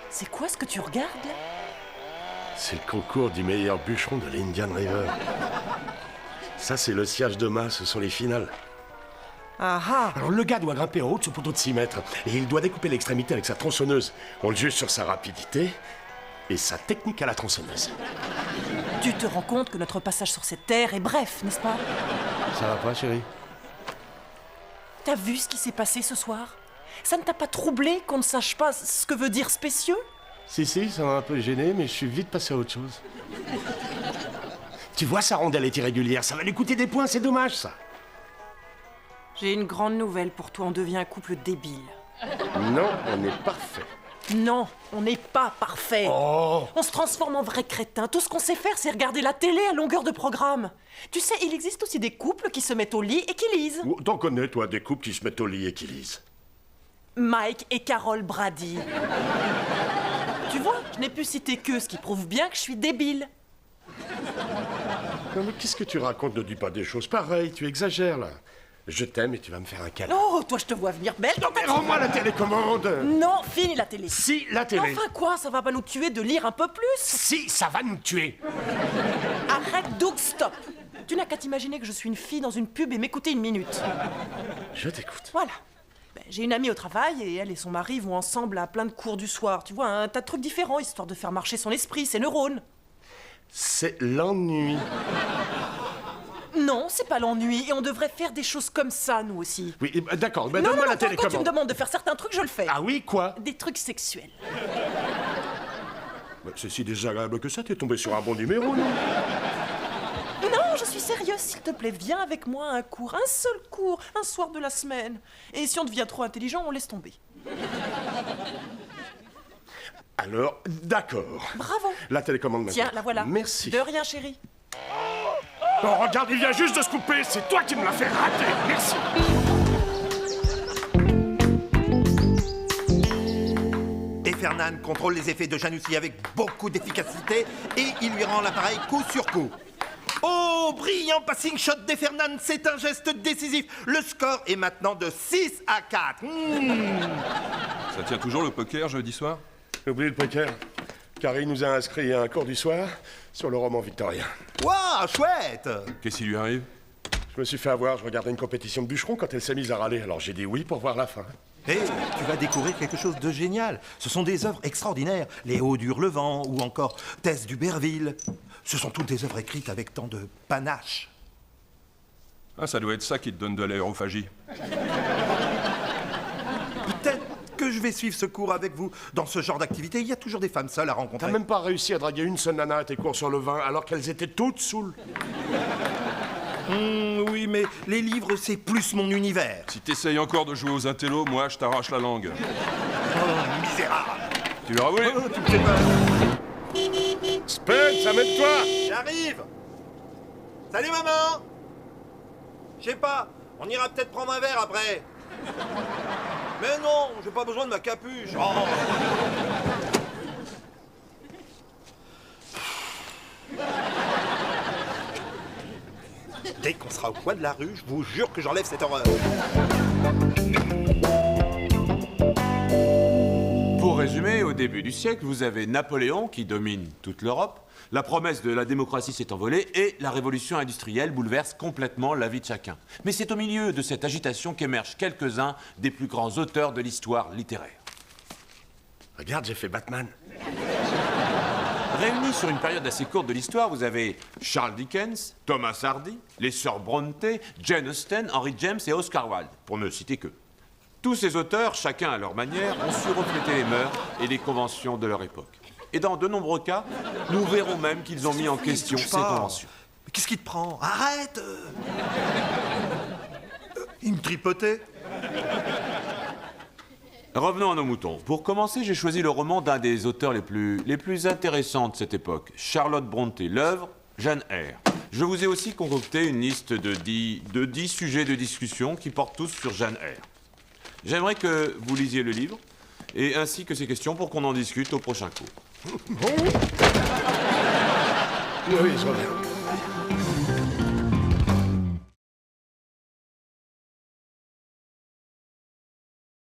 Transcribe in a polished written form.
C'est quoi ce que tu regardes, là? C'est le concours du meilleur bûcheron de l'Indian River. Ça, c'est le sciage de mât, ce sont les finales. Ah ah! Alors, le gars doit grimper en haut de ce poteau de 6 mètres et il doit découper l'extrémité avec sa tronçonneuse. On le juge sur sa rapidité et sa technique à la tronçonneuse. Tu te rends compte que notre passage sur cette terre est bref, n'est-ce pas? Ça va pas, chérie? T'as vu ce qui s'est passé ce soir? Ça ne t'a pas troublé qu'on ne sache pas ce que veut dire spécieux? Si, ça m'a un peu gêné, mais je suis vite passé à autre chose. Tu vois, sa rondelle est irrégulière, ça va lui coûter des points, c'est dommage, ça. J'ai une grande nouvelle pour toi, on devient un couple débile. Non, on est parfait. Non, on n'est pas parfait. Oh! On se transforme en vrais crétins. Tout ce qu'on sait faire, c'est regarder la télé à longueur de programme. Tu sais, il existe aussi des couples qui se mettent au lit et qui lisent. T'en connais, toi, des couples qui se mettent au lit et qui lisent. Mike et Carol Brady. Tu vois, je n'ai pu citer que ce qui prouve bien que je suis débile. Non, mais qu'est-ce que tu racontes? Ne dis pas des choses pareilles, tu exagères, là. Je t'aime et tu vas me faire un câlin. Oh, toi, je te vois venir belle. Non, mais rends-moi la télécommande! Non, fini la télé. Si, la télé. Enfin quoi, ça va pas nous tuer de lire un peu plus? Si, ça va nous tuer. Arrête, Doug, stop. Tu n'as qu'à t'imaginer que je suis une fille dans une pub et m'écouter une minute. Je t'écoute. Voilà. J'ai une amie au travail et elle et son mari vont ensemble à plein de cours du soir. Tu vois, un tas de trucs différents, histoire de faire marcher son esprit, ses neurones. C'est l'ennui. Non, c'est pas l'ennui, et on devrait faire des choses comme ça, nous aussi. Oui, d'accord, mais Non, donne-moi non, la quand tu me télécommande. demandes de faire certains trucs, je le fais. Ah oui, quoi? Des trucs sexuels. C'est si désagréable que ça, t'es tombé sur un bon numéro, non? Non, je suis sérieuse, s'il te plaît, viens avec moi à un cours, un seul cours, un soir de la semaine. Et si on devient trop intelligent, on laisse tomber. Alors, d'accord. Bravo. La télécommande maintenant. Tiens, la voilà. Merci. De rien, chérie. Oh, regarde, il vient juste de se couper. C'est toi qui me l'as fait rater. Merci. Et Fernand contrôle les effets de Janussi avec beaucoup d'efficacité et il lui rend l'appareil coup sur coup. Oh, brillant passing shot d'Efernand, c'est un geste décisif. Le score est maintenant de 6 à 4. Ça tient toujours le poker jeudi soir? Oublie le poker. Carrie nous a inscrit à un cours du soir sur le roman victorien. Waouh, chouette! Qu'est-ce qui lui arrive? Je me suis fait avoir, je regardais une compétition de bûcheron quand elle s'est mise à râler. Alors j'ai dit oui pour voir la fin. Hé, tu vas découvrir quelque chose de génial. Ce sont des œuvres extraordinaires. Léo d'Hurlevent ou encore Tess d'Uberville. Ce sont toutes des œuvres écrites avec tant de panache. Ah, ça doit être ça qui te donne de l'aérophagie. Peut-être que je vais suivre ce cours avec vous. Dans ce genre d'activité, il y a toujours des femmes seules à rencontrer. T'as même pas réussi à draguer une seule nana à tes cours sur le vin alors qu'elles étaient toutes saoules. Oui, mais les livres, c'est plus mon univers. Si t'essayes encore de jouer aux intellos, moi, je t'arrache la langue. Oh, misérable. Tu l'auras voulu? Oh, tu me fais peur. Spence, amène-toi! J'arrive. Salut, maman. Je sais pas, on ira peut-être prendre un verre après. Mais non, j'ai pas besoin de ma capuche. Oh. Dès qu'on sera au coin de la rue, je vous jure que j'enlève cette horreur. Pour résumer, au début du siècle, vous avez Napoléon qui domine toute l'Europe, la promesse de la démocratie s'est envolée et la révolution industrielle bouleverse complètement la vie de chacun. Mais c'est au milieu de cette agitation qu'émergent quelques-uns des plus grands auteurs de l'histoire littéraire. Regarde, j'ai fait Batman. Réunis sur une période assez courte de l'histoire, vous avez Charles Dickens, Thomas Hardy, les sœurs Bronte, Jane Austen, Henry James et Oscar Wilde, pour ne citer que. Tous ces auteurs, chacun à leur manière, ont su refléter les mœurs et les conventions de leur époque. Et dans de nombreux cas, nous verrons même qu'ils ont mis en question ces conventions. Mais qu'est-ce qui te prend? Arrête. Il me tripotait. Revenons à nos moutons. Pour commencer, j'ai choisi le roman d'un des auteurs les plus intéressants de cette époque, Charlotte Brontë, l'œuvre Jane Eyre. Je vous ai aussi concocté une liste de 10 sujets de discussion qui portent tous sur Jane Eyre. J'aimerais que vous lisiez le livre, et ainsi que ces questions pour qu'on en discute au prochain cours. Oui, je reviens.